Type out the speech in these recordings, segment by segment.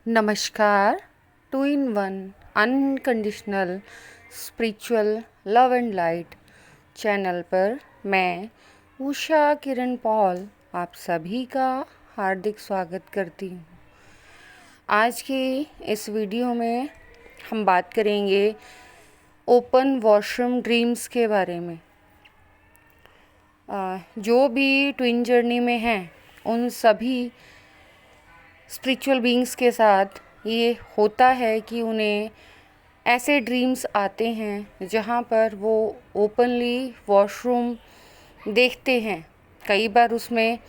नमस्कार। 2 in 1 unconditional spiritual love and light channel पर मैं उषा किरण पॉल आप सभी का हार्दिक स्वागत करती हूँ। आज की इस वीडियो में हम बात करेंगे ओपन वॉशरूम ड्रीम्स के बारे में। जो भी ट्विन जर्नी में हैं उन सभी स्पिरिचुअल बीइंग्स के साथ ये होता है कि उन्हें ऐसे ड्रीम्स आते हैं जहाँ पर वो ओपनली वॉशरूम देखते हैं। कई बार उसमें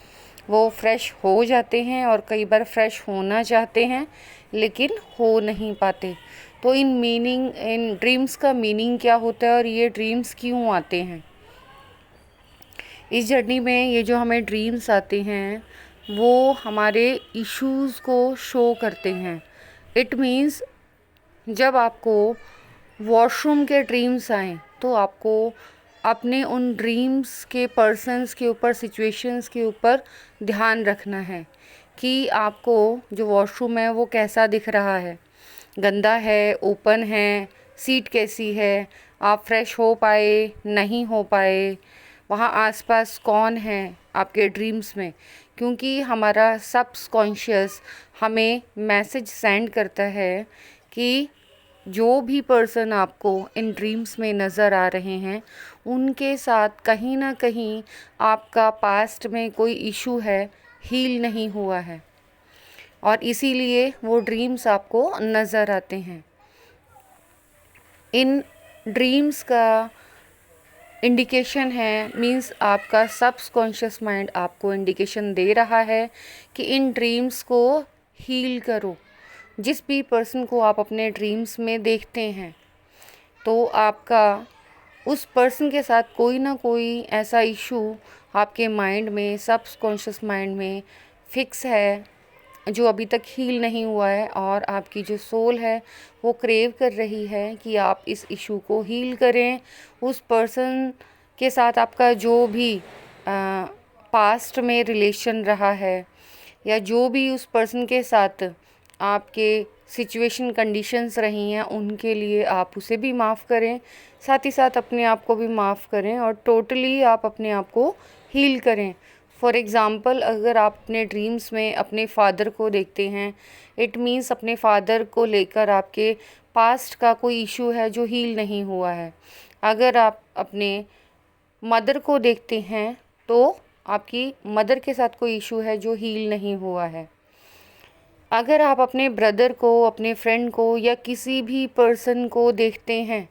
वो फ्रेश हो जाते हैं और कई बार फ्रेश होना चाहते हैं लेकिन हो नहीं पाते। तो इन ड्रीम्स का मीनिंग क्या होता है और ये ड्रीम्स क्यों आते हैं। इस जर्नी में ये जो हमें ड्रीम्स आते हैं वो हमारे इश्यूज़ को शो करते हैं। इट मीन्स जब आपको वॉशरूम के ड्रीम्स आएँ तो आपको अपने उन ड्रीम्स के पर्सन्स के ऊपर, सिचुएशंस के ऊपर ध्यान रखना है कि आपको जो वॉशरूम है वो कैसा दिख रहा है, गंदा है, ओपन है, सीट कैसी है, आप फ्रेश हो पाए, नहीं हो पाए, वहाँ आसपास कौन है आपके ड्रीम्स में। क्योंकि हमारा सबकॉन्शियस हमें मैसेज सेंड करता है कि जो भी पर्सन आपको इन ड्रीम्स में नज़र आ रहे हैं उनके साथ कहीं ना कहीं आपका पास्ट में कोई इशू है, हील नहीं हुआ है और इसीलिए वो ड्रीम्स आपको नज़र आते हैं। इन ड्रीम्स का इंडिकेशन है, मींस आपका सबकॉन्शियस माइंड आपको इंडिकेशन दे रहा है कि इन ड्रीम्स को हील करो। जिस भी पर्सन को आप अपने ड्रीम्स में देखते हैं तो आपका उस पर्सन के साथ कोई ना कोई ऐसा इशू आपके माइंड में, सबकॉन्शियस माइंड में फिक्स है जो अभी तक हील नहीं हुआ है और आपकी जो सोल है वो क्रेव कर रही है कि आप इस इशू को हील करें। उस पर्सन के साथ आपका जो भी पास्ट में रिलेशन रहा है या जो भी उस पर्सन के साथ आपके सिचुएशन, कंडीशंस रही हैं उनके लिए आप उसे भी माफ़ करें, साथ ही साथ अपने आप को भी माफ़ करें और टोटली आप अपने आप को हील करें। फॉर एग्ज़ाम्पल, अगर आप अपने ड्रीम्स में अपने फादर को देखते हैं, इट मीन्स अपने फादर को लेकर आपके पास्ट का कोई इशू है जो हील नहीं हुआ है। अगर आप अपने मदर को देखते हैं तो आपकी मदर के साथ कोई इशू है जो हील नहीं हुआ है। अगर आप अपने ब्रदर को, अपने फ्रेंड को या किसी भी पर्सन को देखते हैं,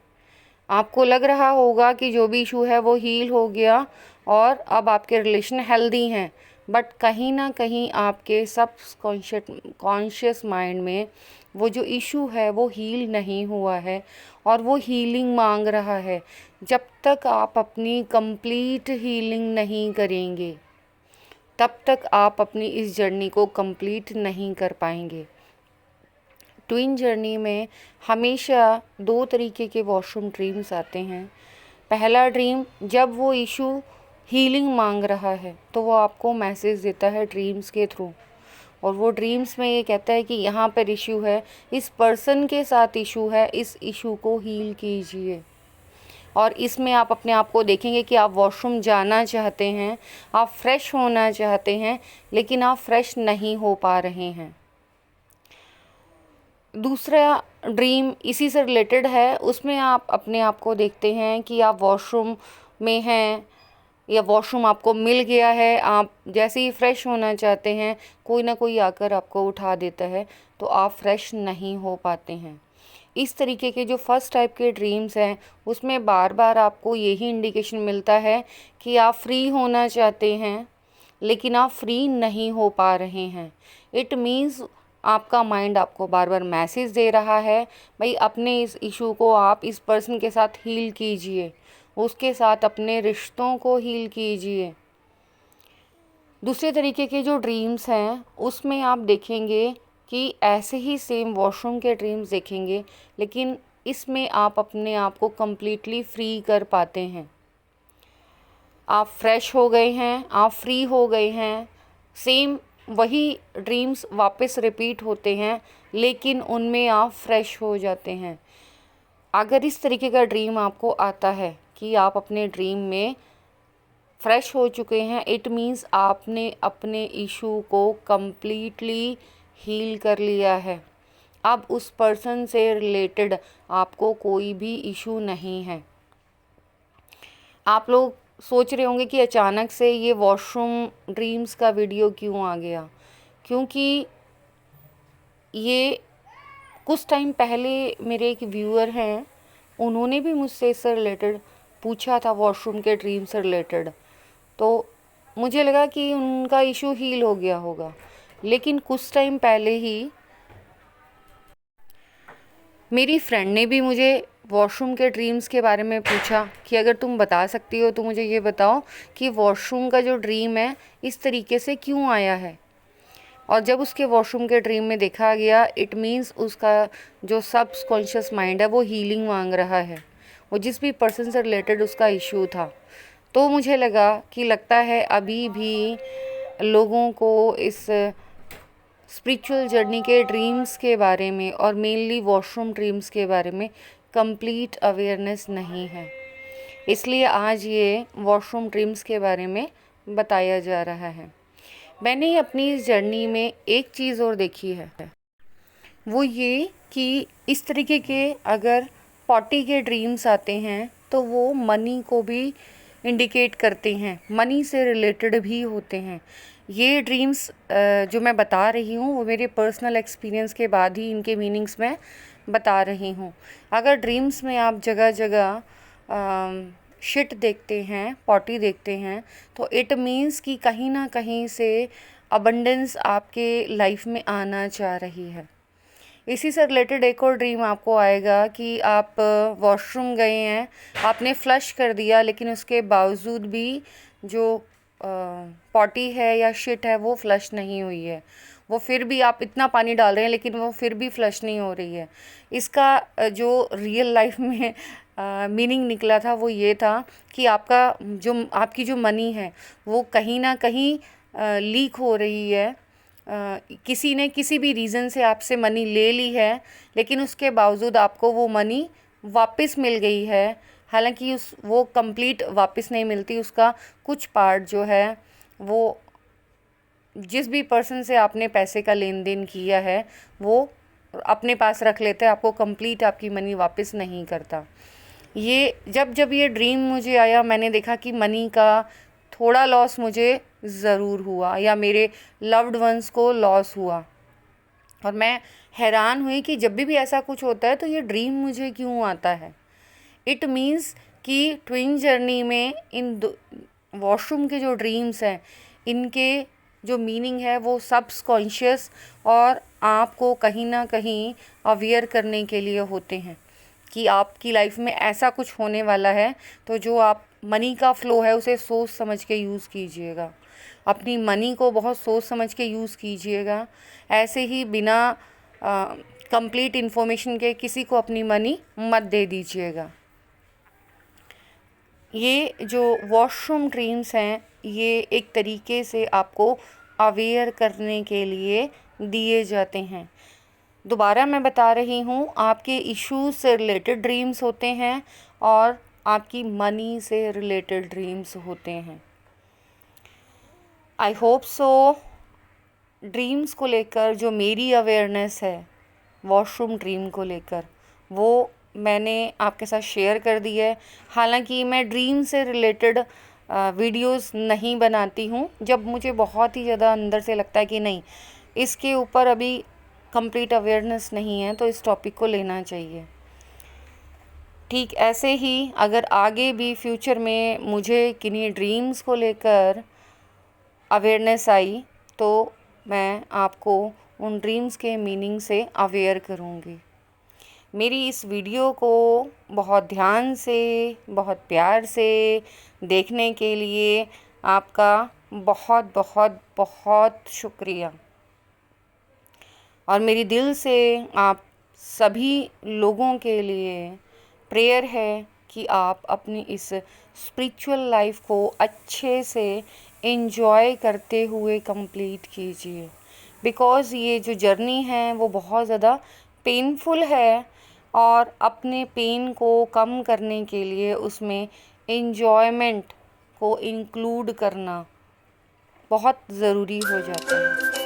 आपको लग रहा होगा कि जो भी इशू है वो हील हो गया और अब आपके रिलेशन हेल्दी हैं, बट कहीं ना कहीं आपके सबकॉन्शियस माइंड में वो जो इशू है वो हील नहीं हुआ है और वो हीलिंग मांग रहा है। जब तक आप अपनी कंप्लीट हीलिंग नहीं करेंगे तब तक आप अपनी इस जर्नी को कंप्लीट नहीं कर पाएंगे। ट्विन जर्नी में हमेशा 2 तरीके के वॉशरूम ड्रीम्स आते हैं। पहला ड्रीम, जब वो इशू हीलिंग मांग रहा है तो वो आपको मैसेज देता है ड्रीम्स के थ्रू और वो ड्रीम्स में ये कहता है कि यहाँ पर इशू है, इस पर्सन के साथ इशू है, इस इशू को हील कीजिए। और इसमें आप अपने आप को देखेंगे कि आप वॉशरूम जाना चाहते हैं, आप फ्रेश होना चाहते हैं लेकिन आप फ्रेश नहीं हो पा रहे हैं। दूसरा ड्रीम इसी से रिलेटेड है, उसमें आप अपने आप को देखते हैं कि आप वॉशरूम में हैं या वॉशरूम आपको मिल गया है, आप जैसे ही फ्रेश होना चाहते हैं कोई ना कोई आकर आपको उठा देता है तो आप फ्रेश नहीं हो पाते हैं। इस तरीके के जो फर्स्ट टाइप के ड्रीम्स हैं उसमें बार बार आपको यही इंडिकेशन मिलता है कि आप फ्री होना चाहते हैं लेकिन आप फ्री नहीं हो पा रहे हैं। इट मीन्स आपका माइंड आपको बार बार मैसेज दे रहा है, भाई अपने इस इशू को आप इस पर्सन के साथ हील कीजिए, उसके साथ अपने रिश्तों को हील कीजिए। दूसरे तरीके के जो ड्रीम्स हैं उसमें आप देखेंगे कि ऐसे ही सेम वॉशरूम के ड्रीम्स देखेंगे लेकिन इसमें आप अपने आप को कम्प्लीटली फ्री कर पाते हैं। आप फ्रेश हो गए हैं, आप फ्री हो गए हैं, सेम वही ड्रीम्स वापस रिपीट होते हैं, लेकिन उनमें आप फ्रेश हो जाते हैं। अगर इस तरीके का ड्रीम आपको आता है कि आप अपने ड्रीम में फ्रेश हो चुके हैं, इट मीन्स आपने अपने इशू को कंप्लीटली हील कर लिया है। अब उस पर्सन से रिलेटेड आपको कोई भी इशू नहीं है। आप लोग सोच रहे होंगे कि अचानक से ये वॉशरूम ड्रीम्स का वीडियो क्यों आ गया, क्योंकि ये कुछ टाइम पहले मेरे एक व्यूअर हैं, उन्होंने भी मुझसे इससे रिलेटेड पूछा था, वॉशरूम के ड्रीम से रिलेटेड। तो मुझे लगा कि उनका इशू हील हो गया होगा, लेकिन कुछ टाइम पहले ही मेरी फ्रेंड ने भी मुझे वॉशरूम के ड्रीम्स के बारे में पूछा कि अगर तुम बता सकती हो तो मुझे ये बताओ कि वॉशरूम का जो ड्रीम है इस तरीके से क्यों आया है। और जब उसके वॉशरूम के ड्रीम में देखा गया, इट मीन्स उसका जो सबकॉन्शियस माइंड है वो हीलिंग मांग रहा है, वो जिस भी पर्सन से रिलेटेड उसका इशू था। तो मुझे लगा कि लगता है अभी भी लोगों को इस स्पिरिचुअल जर्नी के ड्रीम्स के बारे में और मेनली वॉशरूम ड्रीम्स के बारे में कंप्लीट अवेयरनेस नहीं है। इसलिए आज ये वॉशरूम ड्रीम्स के बारे में बताया जा रहा है। मैंने अपनी इस जर्नी में एक चीज़ और देखी है, वो ये कि इस तरीके के अगर पॉटी के ड्रीम्स आते हैं तो वो मनी को भी इंडिकेट करते हैं, मनी से रिलेटेड भी होते हैं। ये ड्रीम्स जो मैं बता रही हूँ वो मेरे पर्सनल एक्सपीरियंस के बाद ही इनके मीनिंग्स मैं बता रही हूँ। अगर ड्रीम्स में आप जगह जगह शिट देखते हैं, पॉटी देखते हैं, तो इट मीन्स कि कहीं ना कहीं से अबंडेंस आपके लाइफ में आना चाह रही है। इसी से रिलेटेड एक और ड्रीम आपको आएगा कि आप वॉशरूम गए हैं, आपने फ्लश कर दिया, लेकिन उसके बावजूद भी जो पॉटी है या शिट है वो फ्लश नहीं हुई है, वो फिर भी आप इतना पानी डाल रहे हैं लेकिन वो फिर भी फ्लश नहीं हो रही है। इसका जो रियल लाइफ में मीनिंग निकला था वो ये था कि आपकी जो मनी है वो कहीं ना कहीं लीक हो रही है। किसी ने किसी भी रीज़न से आपसे मनी ले ली है, लेकिन उसके बावजूद आपको वो मनी वापस मिल गई है। हालांकि वो कंप्लीट वापस नहीं मिलती, उसका कुछ पार्ट जो है वो जिस भी पर्सन से आपने पैसे का लेन देन किया है वो अपने पास रख लेते हैं, आपको कंप्लीट आपकी मनी वापस नहीं करता। ये जब ये ड्रीम मुझे आया, मैंने देखा कि मनी का थोड़ा लॉस मुझे ज़रूर हुआ या मेरे लव्ड वंस को लॉस हुआ। और मैं हैरान हुई कि जब भी ऐसा कुछ होता है तो ये ड्रीम मुझे क्यों आता है। इट मीन्स कि ट्विन जर्नी में इन वॉशरूम के जो ड्रीम्स हैं इनके जो मीनिंग है वो सबकॉन्शियस और आपको कहीं ना कहीं अवेयर करने के लिए होते हैं कि आपकी लाइफ में ऐसा कुछ होने वाला है। तो जो आप मनी का फ़्लो है उसे सोच समझ के यूज़ कीजिएगा, अपनी मनी को बहुत सोच समझ के यूज़ कीजिएगा। ऐसे ही बिना कंप्लीट इन्फॉर्मेशन के किसी को अपनी मनी मत दे दीजिएगा। ये जो वॉशरूम ड्रीम्स हैं ये एक तरीके से आपको अवेयर करने के लिए दिए जाते हैं। दोबारा मैं बता रही हूँ, आपके इश्यूज से रिलेटेड ड्रीम्स होते हैं और आपकी मनी से रिलेटेड ड्रीम्स होते हैं। आई होप सो ड्रीम्स को लेकर जो मेरी अवेयरनेस है वॉशरूम ड्रीम को लेकर वो मैंने आपके साथ शेयर कर दी है। हालांकि मैं ड्रीम से रिलेटेड वीडियोस नहीं बनाती हूँ जब मुझे बहुत ही ज़्यादा अंदर से लगता है कि नहीं, इसके ऊपर अभी कंप्लीट अवेयरनेस नहीं है तो इस टॉपिक को लेना चाहिए। ठीक ऐसे ही अगर आगे भी फ्यूचर में मुझे किन्हीं ड्रीम्स को लेकर अवेयरनेस आई तो मैं आपको उन ड्रीम्स के मीनिंग से अवेयर करूँगी। मेरी इस वीडियो को बहुत ध्यान से, बहुत प्यार से देखने के लिए आपका बहुत बहुत बहुत शुक्रिया। और मेरी दिल से आप सभी लोगों के लिए प्रेयर है कि आप अपनी इस स्पिरिचुअल लाइफ को अच्छे से एंजॉय करते हुए कंप्लीट कीजिए। बिकॉज़ ये जो जर्नी है वो बहुत ज़्यादा पेनफुल है, और अपने पेन को कम करने के लिए उसमें एन्जॉयमेंट को इंक्लूड करना बहुत ज़रूरी हो जाता है।